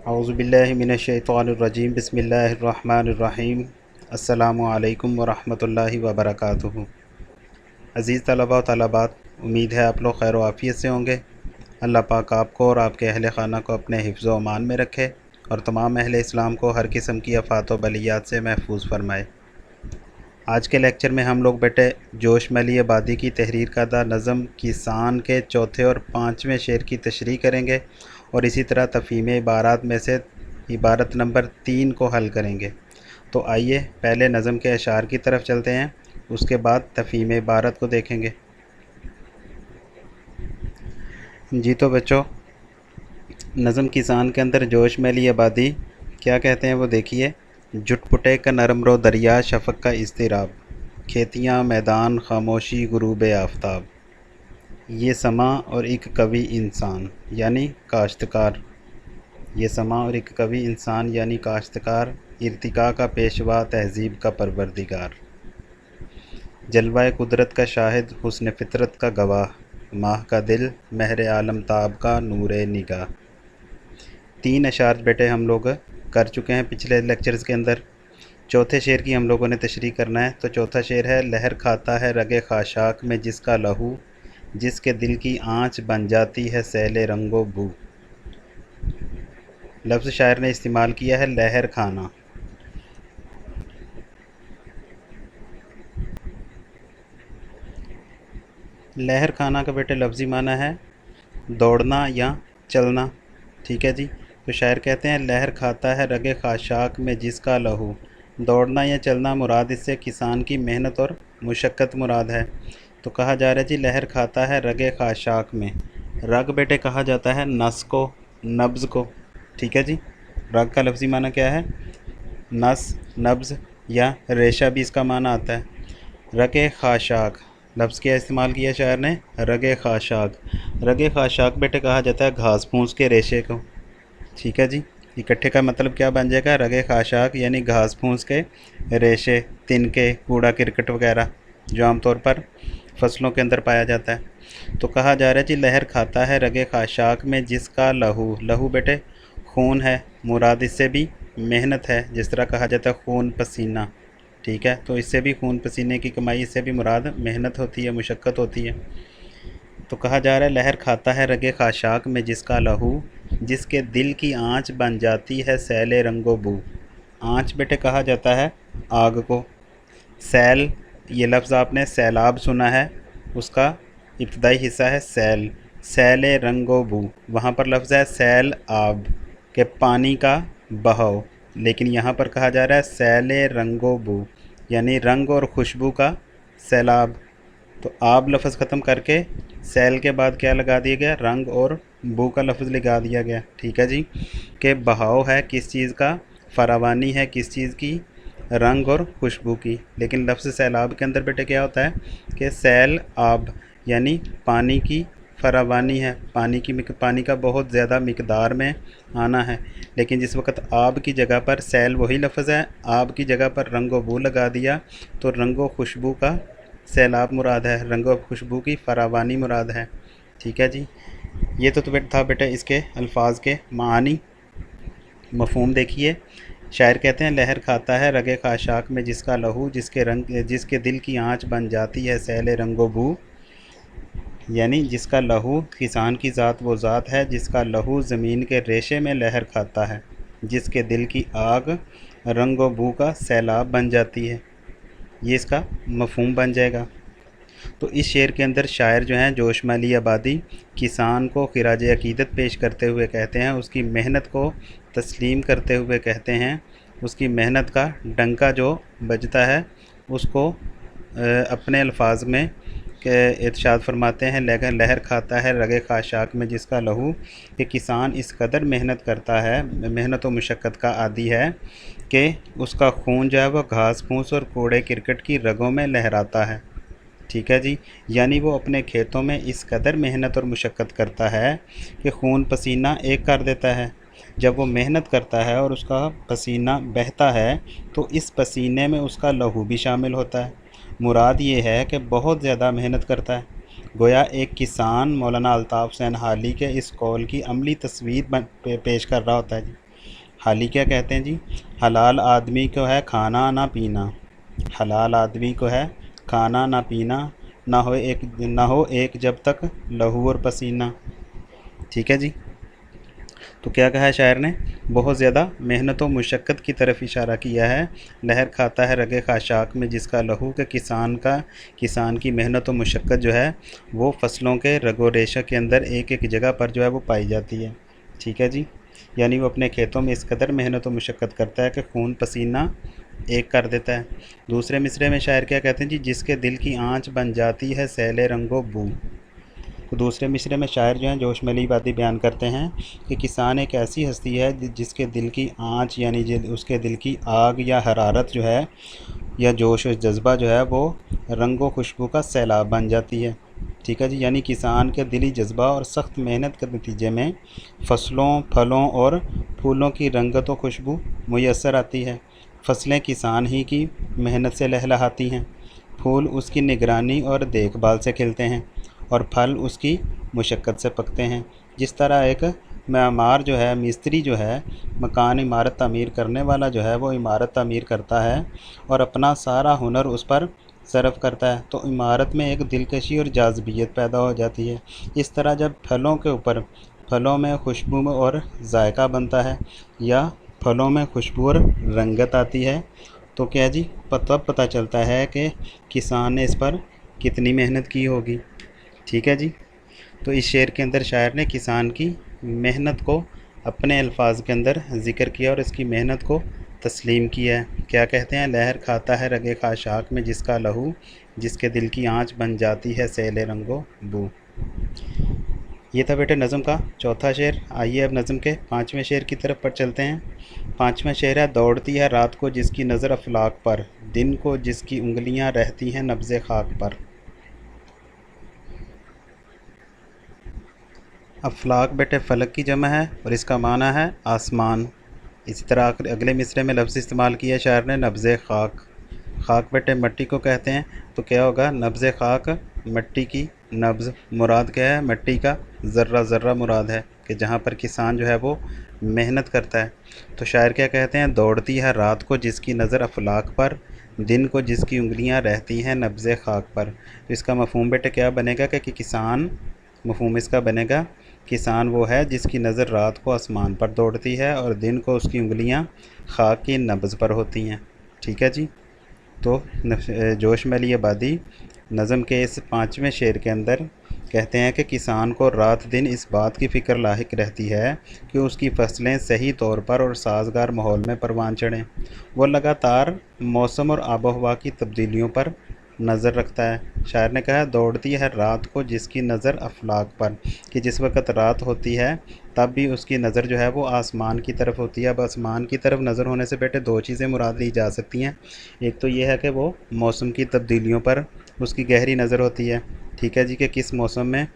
اعوذ باللہ من الشیطان الرجیم بسم اللہ الرحمن الرحیم السلام علیکم ورحمۃ اللہ وبرکاتہ۔ عزیز طلباء و طالبات، امید ہے آپ لوگ خیر و عافیت سے ہوں گے۔ اللہ پاک آپ کو اور آپ کے اہل خانہ کو اپنے حفظ و امان میں رکھے اور تمام اہل اسلام کو ہر قسم کی آفات و بلیات سے محفوظ فرمائے۔ آج کے لیکچر میں ہم لوگ بیٹے جوش ملی آبادی کی تحریر کردہ نظم کسان کے چوتھے اور پانچویں شعر کی تشریح کریں گے اور اسی طرح تفہیم عبارات میں سے عبارت نمبر 3 کو حل کریں گے۔ تو آئیے پہلے نظم کے اشعار کی طرف چلتے ہیں، اس کے بعد تفہیم عبارت کو دیکھیں گے۔ جی تو بچوں، نظم کسان کے اندر جوش میلی آبادی کیا کہتے ہیں وہ دیکھیے۔ جٹ پٹے کا نرم رو دریا شفق کا اضطراب، کھیتیاں میدان خاموشی غروب آفتاب، یہ سماں اور ایک قوی انسان یعنی کاشتکار، یہ سماں اور ایک قوی انسان یعنی کاشتکار، ارتقاء کا پیشوا تہذیب کا پروردگار، جلوہ قدرت کا شاہد حسن فطرت کا گواہ، ماہ کا دل مہر عالم تاب کا نور نگاہ۔ 3 اشعار بیٹے ہم لوگ کر چکے ہیں پچھلے لیکچرز کے اندر۔ چوتھے شعر کی ہم لوگوں نے تشریح کرنا ہے۔ تو چوتھا شعر ہے، لہر کھاتا ہے رگ خاشاک میں جس کا لہو، جس کے دل کی آنچ بن جاتی ہے سیل رنگ و بو۔ لفظ شاعر نے استعمال کیا ہے لہر کھانا۔ لہر کھانا کا بیٹے لفظی معنی ہے دوڑنا یا چلنا، ٹھیک ہے جی۔ تو شاعر کہتے ہیں لہر کھاتا ہے رگ خاشاک میں جس کا لہو، دوڑنا یا چلنا مراد، اس سے کسان کی محنت اور مشقت مراد ہے۔ تو کہا جا رہا ہے جی لہر کھاتا ہے رگ خاشاک میں۔ رگ بیٹے کہا جاتا ہے نس کو، نبض کو، ٹھیک ہے جی۔ رگ کا لفظی معنی کیا ہے؟ نس، نبض یا ریشہ بھی اس کا معنی آتا ہے۔ رگ خاشاک لفظ کیا استعمال کیا شاعر نے؟ رگ خاشاک۔ رگ خاشاک بیٹے کہا جاتا ہے گھاس پھوس کے ریشے کو، ٹھیک ہے جی۔ اکٹھے کا مطلب کیا بن جائے گا؟ رگ خاشاک یعنی گھاس پھوس کے ریشے، تنکے، کوڑا کرکٹ وغیرہ جو عام طور پر فصلوں کے اندر پایا جاتا ہے۔ تو کہا جا رہا ہے جی لہر کھاتا ہے رگ خاشاک میں جس کا لہو، لہو بیٹے خون ہے مراد، اس سے بھی محنت ہے، جس طرح کہا جاتا ہے خون پسینہ، ٹھیک ہے۔ تو اس سے بھی خون پسینے کی کمائی، اس سے بھی مراد محنت ہوتی ہے، مشقت ہوتی ہے۔ تو کہا جا رہا ہے لہر کھاتا ہے رگ خاشاک میں جس کا لہو، جس کے دل کی آنچ بن جاتی ہے سیل رنگ و بو۔ آنچ بیٹے کہا جاتا ہے آگ کو۔ سیل، یہ لفظ آپ نے سیلاب سنا ہے، اس کا ابتدائی حصہ ہے سیل، سیل رنگ و بو، وہاں پر لفظ ہے سیل آب کہ پانی کا بہاؤ، لیکن یہاں پر کہا جا رہا ہے سیل رنگ و بو یعنی رنگ اور خوشبو کا سیلاب۔ تو آب لفظ ختم کر کے سیل کے بعد کیا لگا دیا گیا؟ رنگ اور بو کا لفظ لگا دیا گیا، ٹھیک ہے جی۔ کہ بہاؤ ہے کس چیز کا، فراوانی ہے کس چیز کی، رنگ اور خوشبو کی۔ لیکن لفظ سیلاب کے اندر بیٹے کیا ہوتا ہے کہ سیل آب یعنی پانی کی فراوانی ہے، پانی کا بہت زیادہ مقدار میں آنا ہے۔ لیکن جس وقت آب کی جگہ پر سیل وہی لفظ ہے، آب کی جگہ پر رنگ و بو لگا دیا تو رنگ و خوشبو کا سیلاب مراد ہے، رنگ و خوشبو کی فراوانی مراد ہے، ٹھیک ہے جی۔ یہ تو تھا بیٹا اس کے الفاظ کے معانی، مفہوم دیکھیے۔ شاعر کہتے ہیں لہر کھاتا ہے رگ خاشاک میں جس کا لہو، جس کے دل کی آنچ بن جاتی ہے سیل رنگ و بو، یعنی جس کا لہو کسان کی ذات وہ ذات ہے جس کا لہو زمین کے ریشے میں لہر کھاتا ہے، جس کے دل کی آگ رنگ و بو کا سیلاب بن جاتی ہے، یہ اس کا مفہوم بن جائے گا۔ تو اس شعر کے اندر شاعر جو ہیں جوش مالی آبادی کسان کو خراج عقیدت پیش کرتے ہوئے کہتے ہیں، اس کی محنت کو تسلیم کرتے ہوئے کہتے ہیں، اس کی محنت کا ڈنکا جو بجتا ہے اس کو اپنے الفاظ میں ارشاد فرماتے ہیں، لہر کھاتا ہے رگ خاشاک میں جس کا لہو، کہ کسان اس قدر محنت کرتا ہے، محنت و مشقت کا عادی ہے کہ اس کا خون جو ہے وہ گھاس پھوس اور کوڑے کرکٹ کی رگوں میں لہراتا ہے، ٹھیک ہے جی۔ یعنی وہ اپنے کھیتوں میں اس قدر محنت اور مشقت کرتا ہے کہ خون پسینہ ایک کر دیتا ہے۔ جب وہ محنت کرتا ہے اور اس کا پسینہ بہتا ہے تو اس پسینے میں اس کا لہو بھی شامل ہوتا ہے، مراد یہ ہے کہ بہت زیادہ محنت کرتا ہے۔ گویا ایک کسان مولانا الطاف حسین حالی کے اس قول کی عملی تصویر پیش کر رہا ہوتا ہے جی۔ हाली क्या कहते हैं जी? हलाल आदमी को है खाना ना पीना, हलाल आदमी को है खाना ना पीना, ना हो एक जब तक लहू और पसीना। ठीक है जी। तो क्या कहा है शायर ने? बहुत ज़्यादा मेहनत और मुशक्क़त की तरफ इशारा किया है। लहर खाता है रगे खाशाक में जिसका लहू, के किसान की मेहनत और मुशक्क़त जो है वो फसलों के रगो रेशा के अंदर एक एक जगह पर जो है वो पाई जाती है। ठीक है जी। यानी वो अपने खेतों में इस कदर मेहनत और मुशक्क़त करता है कि खून पसीना एक कर देता है। दूसरे मिसरे में शायर क्या कहते हैं जी? जिसके दिल की आँच बन जाती है सैले रंगो बू। तो दूसरे मिसरे में शायर जो हैं जोश में बातें बयान करते हैं कि किसान एक ऐसी हस्ती है जिसके दिल की आँच यानी उसके दिल की आग या हरारत जो है या जोश और जज्बा जो है वो रंगो खुशबू का सैलाब बन जाती है। ठीक है जी। यानी किसान के दिली जज्बा और सख्त मेहनत के नतीजे में फसलों, फलों और फूलों की रंगत और खुशबू मुयस्सर आती है। फसलें किसान ही की मेहनत से लहलहाती हैं, फूल उसकी निगरानी और देखभाल से खिलते हैं और फल उसकी मुशक्क़त से पकते हैं। जिस तरह एक मेमार जो है, मिस्त्री जो है, मकान इमारत तामीर करने वाला जो है वो इमारत तामीर करता है और अपना सारा हुनर उस पर सर्फ करता है, तो इमारत में एक दिलकशी और जाज़बियत पैदा हो जाती है। इस तरह जब फलों में खुशबू और जायका बनता है या फलों में खुशबू और रंगत आती है तो क्या जी, तब पता चलता है कि किसान ने इस पर कितनी मेहनत की होगी। ठीक है जी। तो इस शेर के अंदर शायर ने किसान की मेहनत को अपने अल्फाज के अंदर ज़िक्र किया और इसकी मेहनत को तस्लीम किया है। क्या कहते हैं? लहर खाता है रगे खाशाक में जिसका लहू, जिसके दिल की आँच बन जाती है सैले रंगो बू। ये था बेटे नज़म का चौथा शेर। आइए अब नज़म के पाँचवें शेर की तरफ पर चलते हैं। पाँचवें शेर है, दौड़ती है रात को जिसकी नज़र अफलाक पर, दिन को जिसकी उंगलियां रहती हैं नब्ज़े खाक पर। अफलाक बेटे फ़लक की जमा है और इसका माना है आसमान। इसी तरह अगले मिसरे में लफ्ज़ इस्तेमाल किया शायर ने नब्ज़े खाक। खाक बेटे मिट्टी को कहते हैं, तो क्या होगा? नब्ज़े खाक मिट्टी की नब्ज़ मुराद क्या है? मिट्टी का ज़र्रा ज़र्रा मुराद है कि जहाँ पर किसान जो है वो मेहनत करता है। तो शायर क्या कहते हैं? दौड़ती है रात को जिसकी नज़र अफलाक पर, दिन को जिसकी उंगलियां रहती हैं नब्ज़े खाक पर। तो इसका मफ़हूम बेटे क्या बनेगा कि किसान, मफ़हूम इसका बनेगा किसान वो है जिसकी नज़र रात को आसमान पर दौड़ती है और दिन को उसकी उंगलियां खाक की नब्ज़ पर होती हैं। ठीक है जी। तो जोश में लिए आबादी नज़म के इस पाँचवें शेर के अंदर कहते हैं कि किसान को रात दिन इस बात की फ़िक्र लाहिक रहती है कि उसकी फसलें सही तौर पर और साज़गार माहौल में परवान चढ़ें। वो लगातार मौसम और आबो हवा की तब्दीलियों पर नज़र रखता है। शायर ने कहा, दौड़ती है रात को जिसकी नज़र अफलाक पर, कि जिस वक़्त रात होती है तब भी उसकी नज़र जो है वो आसमान की तरफ होती है। अब आसमान की तरफ नज़र होने से बेटे दो चीज़ें मुराद ली जा सकती हैं। एक तो ये है कि वो मौसम की तब्दीलियों पर उसकी गहरी नज़र होती है। ठीक है जी। कि किस मौसम में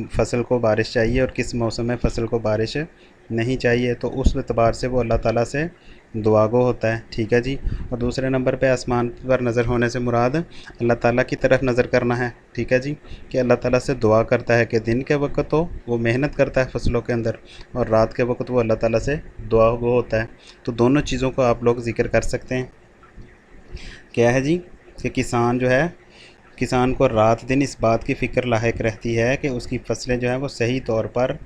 फ़सल को बारिश चाहिए और किस मौसम में फ़सल को बारिश नहीं चाहिए, तो उस एतबार से वो अल्लाह ताला से दुआगो होता है। ठीक है जी। और दूसरे नंबर पे आसमान पर नज़र होने से मुराद अल्लाह ताला की तरफ नज़र करना है। ठीक है जी। कि अल्लाह ताला से दुआ करता है कि दिन के वक्त तो वो मेहनत करता है फसलों के अंदर और रात के वक्त वो अल्लाह ताला से दुआगो होता है। तो दोनों चीज़ों को आप लोग ज़िक्र कर सकते हैं। क्या है जी? कि किसान जो है, किसान को रात दिन इस बात की फ़िक्र लाहिक रहती है कि उसकी फसलें जो हैं वो सही तौर पर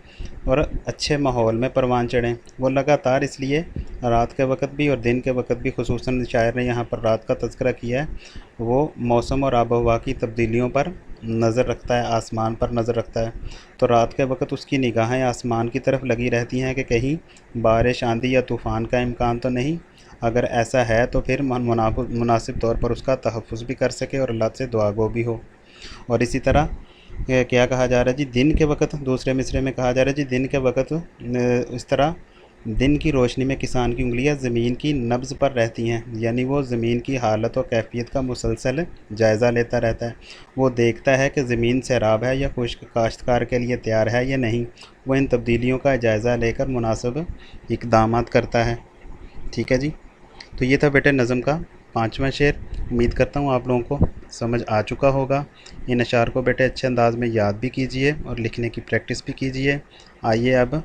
और अच्छे माहौल में परवान चढ़ें। वो लगातार इसलिए रात के वक्त भी और दिन के वक्त भी, खुसूसन शायर ने यहाँ पर रात का तज़किरा किया है, वो मौसम और आबो हवा की तब्दीलियों पर नज़र रखता है, आसमान पर नज़र रखता है। तो रात के वक्त उसकी निगाहें आसमान की तरफ लगी रहती हैं कि कहीं बारिश, आंधी या तूफ़ान का इम्कान तो नहीं। अगर ऐसा है तो फिर मुनासिब तौर पर उसका तहफ़्फ़ुज़ भी कर सके और अल्लाह से दुआगो भी हो। और इसी तरह क्या कहा जा रहा है जी? दिन के वक्त दूसरे मिसरे में कहा जा रहा है जी, दिन के वक्त इस तरह दिन की रोशनी में किसान की उंगलियां ज़मीन की नब्ज़ पर रहती हैं। यानी वो ज़मीन की हालत और कैफियत का मुसलसल जायज़ा लेता रहता है। वो देखता है कि ज़मीन सैराब है या खुश्क, काश्तकार के लिए तैयार है या नहीं। वो इन तब्दीलियों का जायज़ा लेकर मुनासिब इक़दामात करता है। ठीक है जी। तो ये था बेटे नज़म का पाँचवा शेर। उम्मीद करता हूँ आप लोगों को समझ आ चुका होगा। इन अशार को बेटे अच्छे अंदाज में याद भी कीजिए और लिखने की प्रैक्टिस भी कीजिए। आइए अब